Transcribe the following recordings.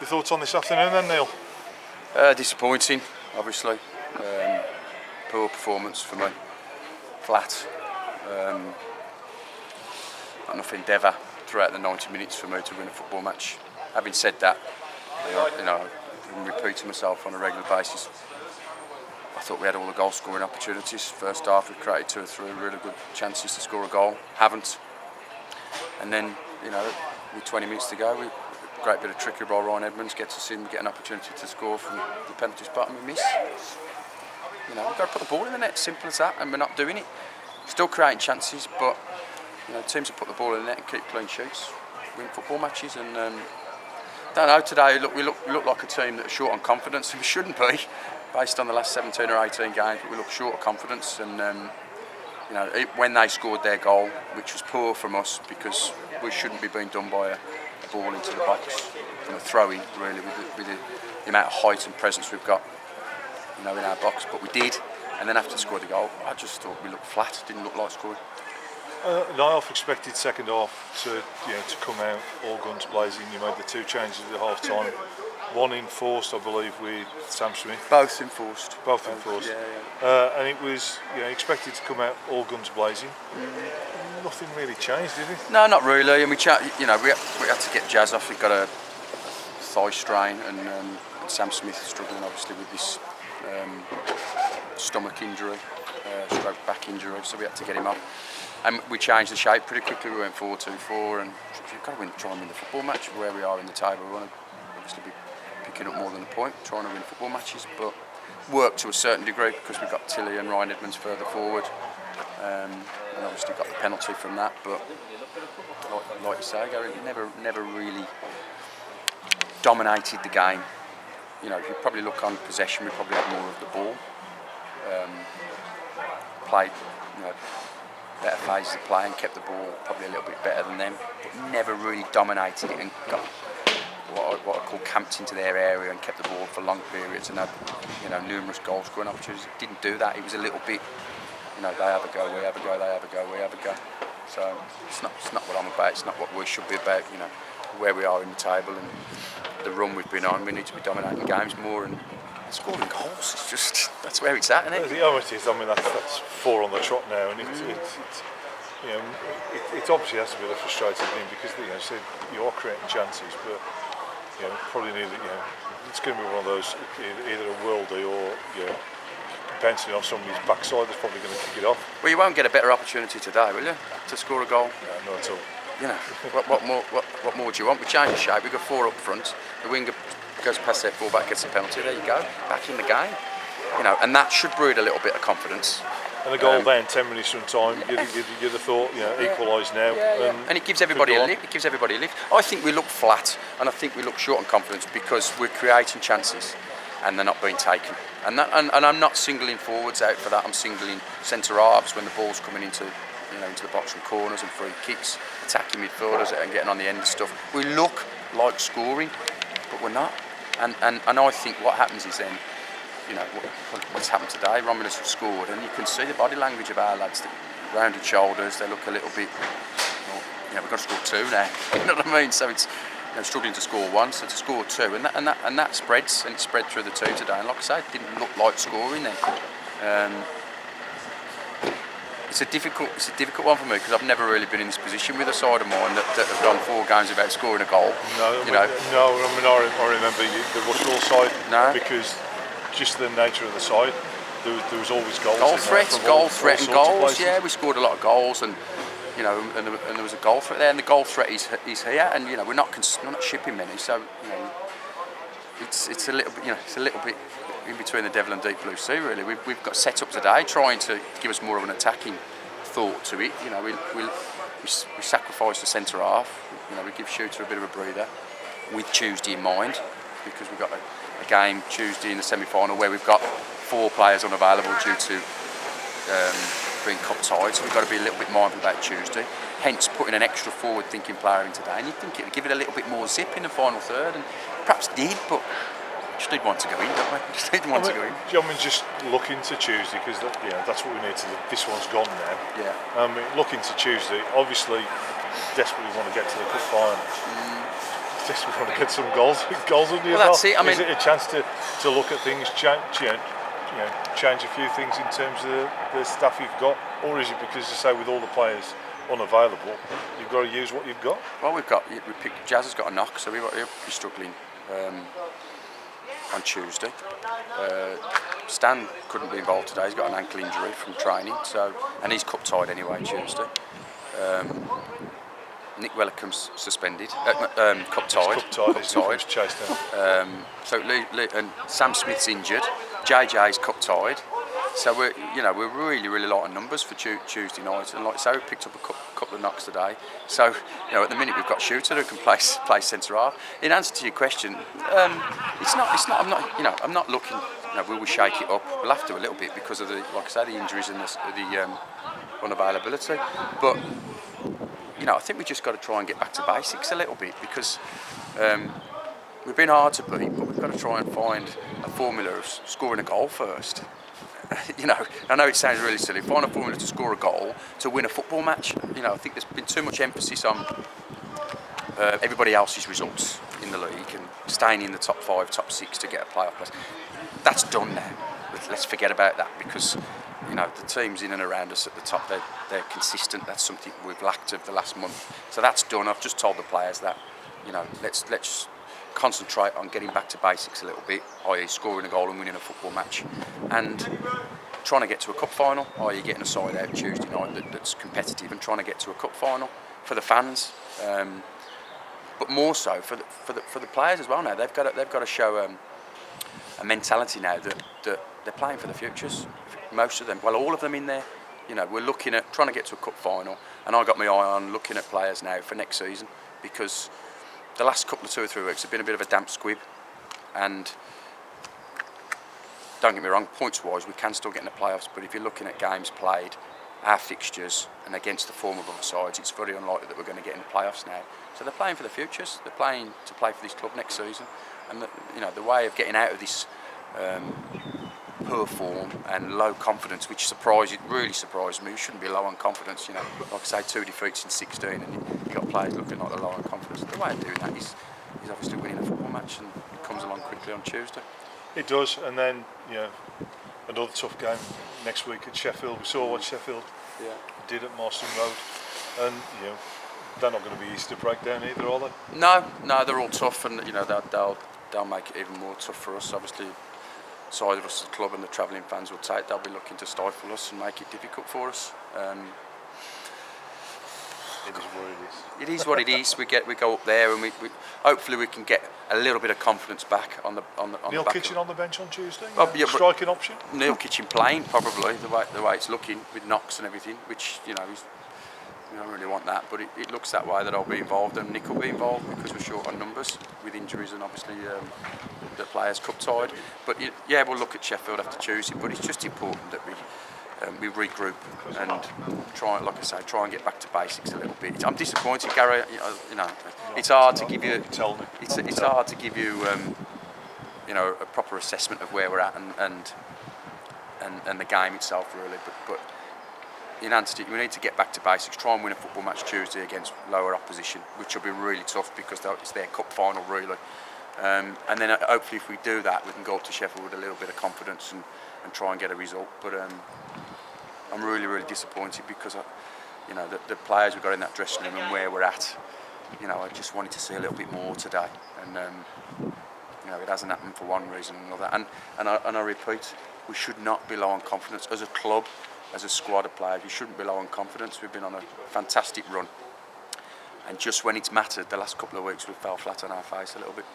Your thoughts on this afternoon then, Neil? Disappointing, obviously. Poor performance for me. Flat. Not enough endeavour throughout the 90 minutes for me to win a football match. Having said that, I'm repeating myself on a regular basis. I thought we had all the goal scoring opportunities. First half we created 2 or 3 really good chances to score a goal. Haven't. And then, with 20 minutes to go, a great bit of trickery by Ryan Edmonds gets us in, get an opportunity to score from the penalty spot and we miss. We've got to put the ball in the net, simple as that, and we're not doing it. Still creating chances, but teams that put the ball in the net and keep clean sheets win football matches. And don't know, today we look like a team that are short on confidence, and we shouldn't be, based on the last 17 or 18 games. But we look short of confidence, and when they scored their goal, which was poor from us because we shouldn't be being done by a ball into the box from a throw-in, really, with the amount of height and presence we've got, in our box. But we did, and then after we scored the goal, I just thought we looked flat. Didn't look like scoring. I half expected second half to come out all guns blazing. You made the 2 changes at half time. One enforced, I believe, with Sam Smith. Both enforced. Both enforced. Yeah. And it was expected to come out all guns blazing. Nothing really changed, did it? No, not really. And we had to get Jazz off. He got a thigh strain, and Sam Smith struggling obviously with this stomach injury, stroke back injury. So we had to get him off. And we changed the shape pretty quickly. We went 4-2-4, and we've got to try and win the football match. Where we are in the table, we want to obviously be picking up more than a point, trying to win football matches, but work to a certain degree because we've got Tilly and Ryan Edmonds further forward, and obviously got the penalty from that. But like you say, Gary, never really dominated the game. If you probably look on possession, we probably had more of the ball. Played, better phases of play and kept the ball probably a little bit better than them, but never really dominated it and got what I call camped into their area and kept the ball for long periods and had numerous goal scoring opportunities. Didn't do that. It was a little bit, they have a go, we have a go, they have a go, we have a go. So it's not what I'm about. It's not what we should be about. Where we are in the table and the run we've been on. We need to be dominating games more and scoring goals. It's just that's where it's at, isn't it? It is. I mean, that's 4 on the trot now, and it obviously has to be a frustrating thing because so you are creating chances, but probably need it's going to be one of those either a worldie or bouncing off somebody's backside that's probably going to kick it off. Well, you won't get a better opportunity today, will you, to score a goal? No, not at all. What more do you want? We change the shape. We've got 4 up front. The winger goes past their fullback, gets a penalty. There you go, back in the game. And that should breed a little bit of confidence. And a goal down 10 minutes from time, you'd have thought, equalise now. And it gives everybody a lift. It gives everybody a lift. I think we look flat, and I think we look short on confidence because we're creating chances, and they're not being taken. And I'm not singling forwards out for that. I'm singling centre halves when the ball's coming into the box from corners and free kicks, attacking midfielders and getting on the end of stuff. We look like scoring, but we're not. And I think what happens is then, what's happened today, Romulus have scored, and you can see the body language of our lads, the rounded shoulders, they look a little bit, we've got to score 2 now, you know what I mean? So it's struggling to score 1, so to score 2, and that spreads, and it spread through the team today, and like I say, it didn't look like scoring then. It's a difficult one for me because I've never really been in this position with a side of mine that have gone 4 games without scoring a goal. I remember the Rushall side because just the nature of the side, there was always goals. Goal threat and goals. Yeah, we scored a lot of goals, and and there was a goal threat there, and the goal threat is here, and we're not shipping many, so it's a little bit in between the devil and deep blue sea, really. We've got set up today trying to give us more of an attacking thought to it. We sacrifice the centre half. We give Shooter a bit of a breather with Tuesday in mind because we've got a game Tuesday in the semi-final where we've got 4 players unavailable due to being cup tied, so we've got to be a little bit mindful about Tuesday. Hence putting an extra forward-thinking player in today, and you'd think it would give it a little bit more zip in the final third, and perhaps did, but just need one to go in, don't we? Just need one to go in. Do you want me just look into Tuesday because that's what we need to do. This one's gone now. Yeah. Look into Tuesday. Obviously, desperately want to get to the cup final. just want to get some goals under your Well, belt. that's it. I mean, is it a chance to look at things, change a few things in terms of the staff you've got, or is it because, you say, with all the players unavailable, you've got to use what you've got? Well, Jazz has got a knock, so he'll be struggling on Tuesday. Stan couldn't be involved today. He's got an ankle injury from training, and he's cup tied anyway Tuesday. Nick Wellicom's suspended, cup tied. Chased down. And Sam Smith's injured. JJ's cup tied. So we're really light on numbers for Tuesday night, and like I say, we picked up a couple of knocks today. So at the minute we've got Shooter who can play centre half. In answer to your question, it's not. I'm not looking. Will we shake it up? We'll have to a little bit because of the injuries and the unavailability. But I think we just got to try and get back to basics a little bit because. We've been hard to beat, but we've got to try and find a formula of scoring a goal first. I know it sounds really silly. Find a formula to score a goal to win a football match. I think there's been too much emphasis on everybody else's results in the league and staying in the top 5, top 6 to get a playoff place. That's done now. Let's forget about that because the teams in and around us at the top, they're consistent. That's something we've lacked over the last month. So that's done. I've just told the players that let's concentrate on getting back to basics a little bit, i.e. scoring a goal and winning a football match, and trying to get to a cup final, i.e. getting a side out Tuesday night that's competitive and trying to get to a cup final for the fans, but more so for the players as well. Now they've got to show a mentality now that they're playing for the futures. Most of them, well, all of them in there. We're looking at trying to get to a cup final, and I got my eye on looking at players now for next season because. The last couple of 2 or 3 weeks have been a bit of a damp squib, and don't get me wrong, points-wise we can still get in the playoffs, but if you're looking at games played, our fixtures, and against the form of other sides, it's very unlikely that we're going to get in the playoffs now. So they're playing for the futures, they're playing to play for this club next season, and the way of getting out of this poor form and low confidence, which really surprised me. You shouldn't be low on confidence, Like I say, 2 defeats in 16, and you got players looking like they're low on confidence. The way of doing that is obviously winning a football match, and it comes along quickly on Tuesday. It does, and then another tough game next week at Sheffield. We saw what Sheffield did at Marston Road, and they're not going to be easy to break down either, are they? No, they're all tough, and they'll make it even more tough for us. Obviously. Side of us, the club and the travelling fans will take. They'll be looking to stifle us and make it difficult for us. It is what it is. It is what it is. We go up there, and we hopefully we can get a little bit of confidence back on the Neil back Kitchen on the bench on Tuesday. Striking option. Neil Kitchen playing probably the way it's looking with knocks and everything, which we don't really want that, but it looks that way that I'll be involved and Nick will be involved because we're short on numbers with injuries and obviously the players cup tied. But we'll look at Sheffield after Tuesday, but it's just important that we regroup and try and get back to basics a little bit. I'm disappointed, Gary. It's hard to give you. It's hard to give you a proper assessment of where we're at and the game itself really. But in answer to it, we need to get back to basics. Try and win a football match Tuesday against lower opposition, which will be really tough because it's their cup final really. And then hopefully if we do that, we can go up to Sheffield with a little bit of confidence and try and get a result. But I'm really disappointed because the players we've got in that dressing room and where we're at, I just wanted to see a little bit more today, and it hasn't happened for one reason or another. And I repeat, we should not be low on confidence as a club, as a squad of players. We shouldn't be low on confidence. We've been on a fantastic run, and just when it's mattered, the last couple of weeks we fell flat on our face a little bit.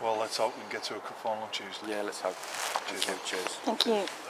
Well, let's hope we can get to a cup final on Tuesday. Yeah, let's hope. Cheers. Cheers. Thank you.